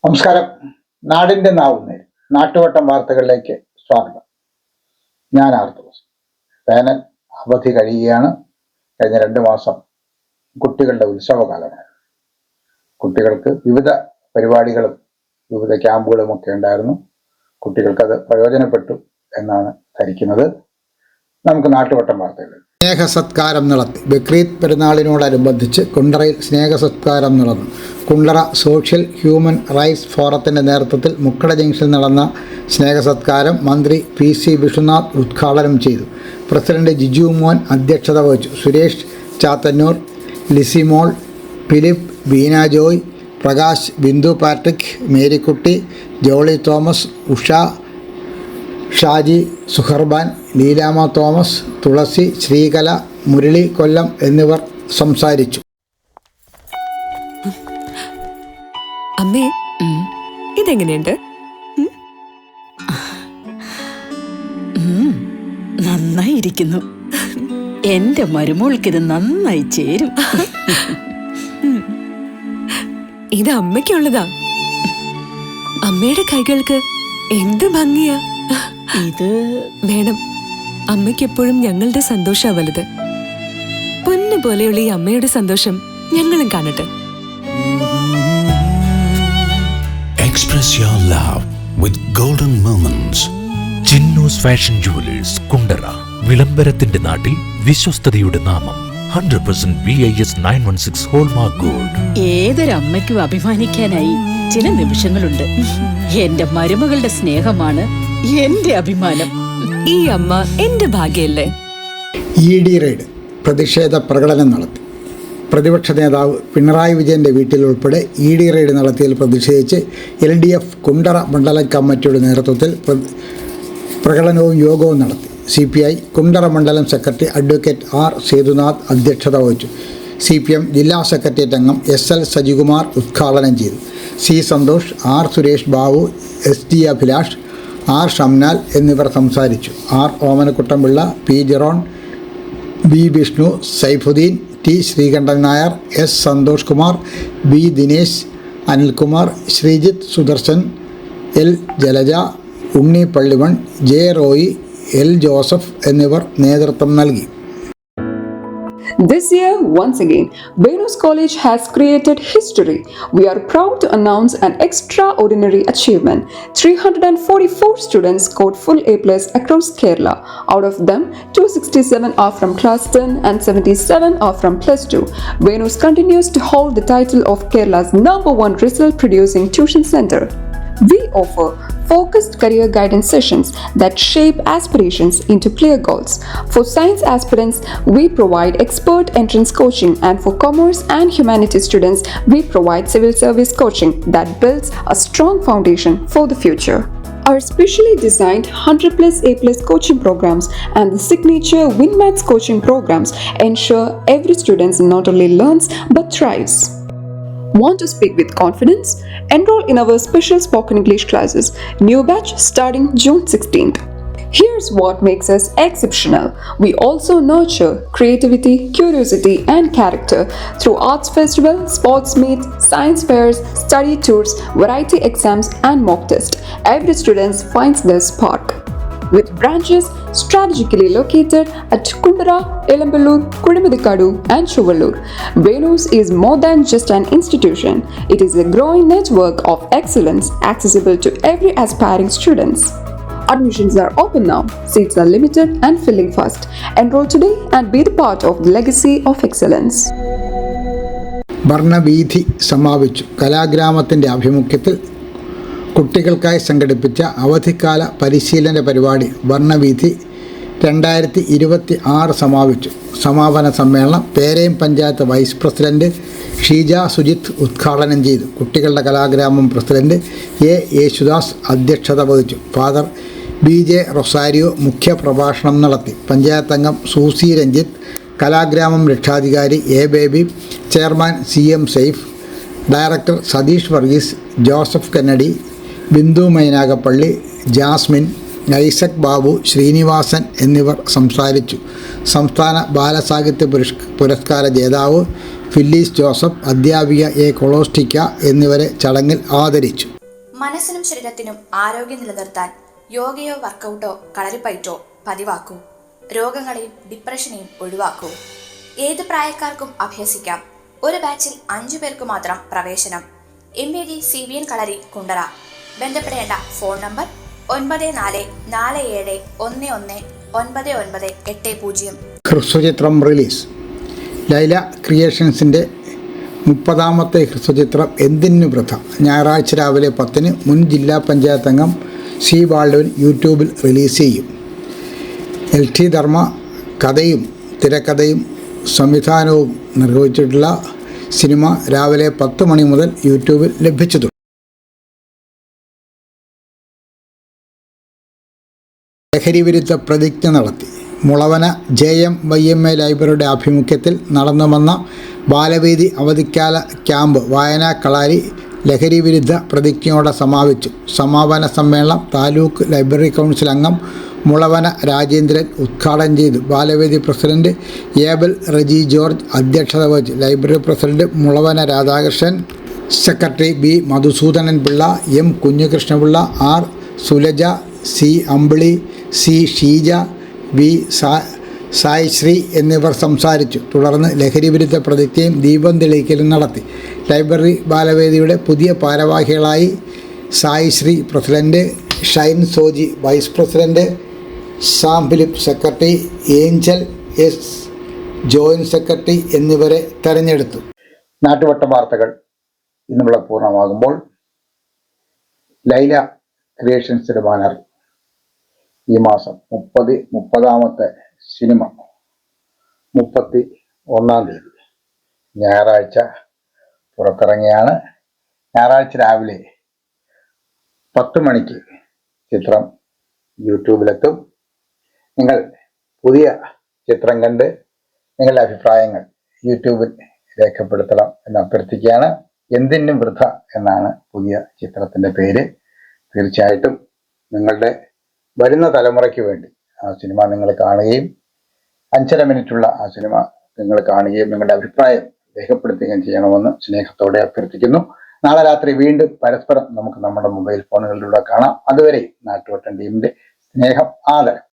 നമസ്കാരം. നാടിൻ്റെ നാവുന്നേൽ നാട്ടുവട്ടം വാർത്തകളിലേക്ക് സ്വാഗതം. ഞാൻ ആർത്തോസ്. വേനൽ അവധി കഴിയുകയാണ്. കഴിഞ്ഞ 2 മാസം കുട്ടികളുടെ ഉത്സവകാലമാണ്. കുട്ടികൾക്ക് വിവിധ പരിപാടികളും വിവിധ ക്യാമ്പുകളും ഒക്കെ ഉണ്ടായിരുന്നു. കുട്ടികൾക്കത് പ്രയോജനപ്പെട്ടു എന്നാണ് ധരിക്കുന്നത്. നമുക്ക് നാട്ടുവട്ടം വാർത്തകൾ. സ്നേഹസത്കാരം നടത്തി. ബക്രീദ് പെരുന്നാളിനോടനുബന്ധിച്ച് കുണ്ടറയിൽ സ്നേഹസത്കാരം നടന്നു. കുണ്ടറ സോഷ്യൽ ഹ്യൂമൻ റൈറ്റ്സ് ഫോറത്തിൻ്റെ നേതൃത്വത്തിൽ മുക്കട ജംഗ്ഷനിൽ നടന്ന സ്നേഹസത്കാരം മന്ത്രി PC വിഷ്ണുനാഥ് ഉദ്ഘാടനം ചെയ്തു. പ്രസിഡന്റ് ജിജു മോൻ അധ്യക്ഷത വഹിച്ചു. Suresh Chathannoor, Lisimol, Philip, Beena Joy, Prakash, Bindu Patrick, Marykutty, Jolly Thomas, Usha, Shaji, Suharban, Leelama Thomas, Thulasi, Sreekala, Murali Kollam എന്നിവർ സംസാരിച്ചു. അമ്മേ, ഇതെങ്ങനെയുണ്ട്? നന്നായിരിക്കുന്നു. എന്റെ മരുമോൾക്കിത് നന്നായി ചേരും. ഇത് അമ്മയ്ക്കുള്ളതാ. അമ്മയുടെ കൈകൾക്ക് എന്ത് ഭംഗിയാ. ഇത് വേണം. അമ്മയ്ക്ക് എപ്പോഴും ഞങ്ങളുടെ സന്തോഷാ വലുത്. പൊന്നു പോലെയുള്ള ഈ അമ്മയുടെ സന്തോഷം ഞങ്ങളും കാണട്ടെ. Express your love with golden moments. Chinnus fashion jewellers, Kundara. വിളംബരത്തിന്റെ നാട്ടിൽ വിശ്വസ്തതയുടെ നാമം. 100% BIS 916 ഹോൾമാർക്ക് ഗോൾഡ്. ഏതൊരമ്മയ്ക്കും അഭിമാനിക്കാനായി ചില നിമിഷങ്ങളുണ്ട്. എന്റെ മരുമകളുടെ സ്നേഹമാണ് എന്റെ അഭിമാനം. ഈ അമ്മ എന്റെ ഭാഗ്യല്ലേ. ED റെയ്ഡ് പ്രതിഷേധ പ്രകടനം നടത്തി. പ്രതിപക്ഷ നേതാവ് പിണറായി വിജയൻ്റെ വീട്ടിൽ ഉൾപ്പെടെ ED റെയ്ഡ് നടത്തിയതിൽ പ്രതിഷേധിച്ച് LDF കുണ്ടറ മണ്ഡലം കമ്മിറ്റിയുടെ നേതൃത്വത്തിൽ പ്രകടനവും യോഗവും നടത്തി. CPI കുണ്ടറ മണ്ഡലം സെക്രട്ടറി അഡ്വക്കേറ്റ് R സേതുനാഥ് അധ്യക്ഷത വഹിച്ചു. CPM ജില്ലാ സെക്രട്ടേറിയറ്റ് അംഗം SL സജികുമാർ ഉദ്ഘാടനം ചെയ്തു. C Santhosh, R Suresh Babu, SD Abhilash, R Shamnal എന്നിവർ സംസാരിച്ചു. R Omanakuttanpillai, P Jerone, B Vishnu, Saifuddin, T Sreekantan Nair, S Santhosh Kumar, B Dinesh, Anilkumar, Sreejith Sudarshan, L Jalaja, Unni Pallivan, J Roy, L Joseph എന്നിവർ നേതൃത്വം നൽകി. This year, once again, Venus College has created history. We are proud to announce an extraordinary achievement. 344 students scored full A+ across Kerala. Out of them, 267 are from Class 10 and 77 are from Plus 2. Venus continues to hold the title of Kerala's #1 result-producing tuition center. We offer focused career guidance sessions that shape aspirations into clear goals. For science aspirants, we provide expert entrance coaching, and for commerce and humanities students, we provide civil service coaching that builds a strong foundation for the future. Our specially designed 100+ A+ coaching programs and the signature WinMaths coaching programs ensure every student not only learns but thrives. Want to speak with confidence? Enroll in our special spoken English classes. New batch starting June 16th. Here's what makes us exceptional. We also nurture creativity, curiosity, and character through arts festival, sports meets, science fairs, study tours, variety exams, and mock tests. Every student finds their spark. With branches strategically located at Kundara, Elamballur, Kudimuthikadu, and Chuvallur, Venus is more than just an institution. It is a growing network of excellence accessible to every aspiring students. Admissions are open now. Seats are limited and filling fast. Enroll today and be the part of the legacy of excellence. ഭരണവീഥി സമാപിച്ചു. കലാഗ്രാമത്തിൻ്റെ ആഭിമുഖ്യത്തിൽ കുട്ടികൾക്കായി സംഘടിപ്പിച്ച അവധിക്കാല പരിശീലന പരിപാടി വർണ്ണവീഥി 2026 സമാപിച്ചു. സമാപന സമ്മേളനം പേരയം പഞ്ചായത്ത് വൈസ് പ്രസിഡന്റ് ഷീജ സുജിത്ത് ഉദ്ഘാടനം ചെയ്തു. കുട്ടികളുടെ കലാഗ്രാമം പ്രസിഡന്റ് A യേശുദാസ് അധ്യക്ഷത വഹിച്ചു. ഫാദർ BJ റൊസാരിയോ മുഖ്യപ്രഭാഷണം നടത്തി. പഞ്ചായത്ത് അംഗം സൂസി രഞ്ജിത്ത്, കലാഗ്രാമം രക്ഷാധികാരി A Baby, chairman CM Saif, director Satheesh Varghese, Joseph Kennedy, Bindu Mynagappally, Jasmin, Isaac Babu, Srinivasan എന്നിവർ സംസാരിച്ചു. സംസ്ഥാന ബാലസാഹിത്യ പുരസ്കാര ജേതാവ് ഫില്ലീസ് ജോസഫ്, അധ്യാപിക A കൊളോസ്റ്റിക്ക എന്നിവരെ ചടങ്ങിൽ ആദരിച്ചു. മനസ്സിനും ശരീരത്തിനും ആരോഗ്യം നിലനിർത്താൻ യോഗയോ വർക്കൗട്ടോ കളരിപ്പയറ്റോ പതിവാക്കൂ. രോഗങ്ങളെയും ഡിപ്രഷനെയും ഒഴിവാക്കൂ. ഏത് പ്രായക്കാർക്കും അഭ്യസിക്കാം. ഒരു ബാച്ചിൽ 5 പേർക്ക് മാത്രം പ്രവേശനം. MVG CBN കളരി കുണ്ടറ. ബന്ധപ്പെടേണ്ട ഫോൺ നമ്പർ 9447119980. ഹ്രസ്വചിത്രം റിലീസ്. ലൈല ക്രിയേഷൻസിൻ്റെ 30ാമത്തെ ഹ്രസ്വചിത്രം എന്തിനു വൃഥ ഞായറാഴ്ച രാവിലെ 10-ന് മുൻ ജില്ലാ പഞ്ചായത്ത് അംഗം സി ബാൽഡവൻ യൂട്യൂബിൽ റിലീസ് ചെയ്യും. LT ധർമ്മ കഥയും തിരക്കഥയും സംവിധാനവും നിർവഹിച്ചിട്ടുള്ള സിനിമ രാവിലെ 10 മണി മുതൽ യൂട്യൂബിൽ ലഭിച്ചു. ലഹരി വിരുദ്ധ പ്രതിജ്ഞ നടത്തി. മുളവന JMYMA ലൈബ്രറിയുടെ ആഭിമുഖ്യത്തിൽ നടന്നു വന്ന ബാലവേദി അവധിക്കാല ക്യാമ്പ് വായനാ കളരി ലഹരി വിരുദ്ധ പ്രതിജ്ഞയോടെ സമാപിച്ചു. സമാപന സമ്മേളനം താലൂക്ക് ലൈബ്രറി കൗൺസിൽ അംഗം മുളവന രാജേന്ദ്രൻ ഉദ്ഘാടനം ചെയ്തു. Balavedi president Abel Reji George അധ്യക്ഷത വഹിച്ചു. Library president Mulavana Radhakrishnan, secretary B Madhusoodanan Pillai, M Kunjikrishnapillai, R Sulaja, C Ambili, C Sheeja, V Saisree എന്നിവർ സംസാരിച്ചു. തുടർന്ന് ലഹരി വിരുദ്ധ പ്രതിജ്ഞയും ദീപം തെളിയിക്കലും നടത്തി. ലൈബ്രറി ബാലവേദിയുടെ പുതിയ ഭാരവാഹികളായി Saisree president, Shine Soji vice president, Sam Philip secretary, Angel S joint secretary എന്നിവരെ തെരഞ്ഞെടുത്തു. നാട്ടുവട്ട വാർത്തകൾ ഇന്നിവിടെ പൂർണ്ണമാകുമ്പോൾ ലൈല ക്രിയേഷൻസിന്റെ ബാനർ ഈ മാസം 30ാമത്തെ സിനിമ 31-ാം തീയതി ഞായറാഴ്ച പുറത്തിറങ്ങിയാണ്. ഞായറാഴ്ച രാവിലെ 10 മണിക്ക് ചിത്രം യൂട്യൂബിലെത്തും. നിങ്ങൾ പുതിയ ചിത്രം കണ്ട് നിങ്ങളുടെ അഭിപ്രായങ്ങൾ യൂട്യൂബിൽ രേഖപ്പെടുത്തണം എന്ന് അഭ്യർത്ഥിക്കുകയാണ്. എന്തിനും വൃഥ എന്നാണ് പുതിയ ചിത്രത്തിൻ്റെ പേര്. തീർച്ചയായിട്ടും നിങ്ങളുടെ വരുന്ന തലമുറയ്ക്ക് വേണ്ടി ആ സിനിമ നിങ്ങൾ കാണുകയും 5.5 മിനിറ്റുള്ള ആ സിനിമ നിങ്ങൾ കാണുകയും നിങ്ങളുടെ അഭിപ്രായം രേഖപ്പെടുത്തുകയും ചെയ്യണമെന്ന് സ്നേഹത്തോടെ അഭ്യർത്ഥിക്കുന്നു. നാളെ രാത്രി വീണ്ടും പരസ്പരം നമുക്ക് നമ്മുടെ മൊബൈൽ ഫോണുകളിലൂടെ കാണാം. അതുവരെ നാട്ടുവട്ടം ടീമിന്റെ സ്നേഹം, ആദരം.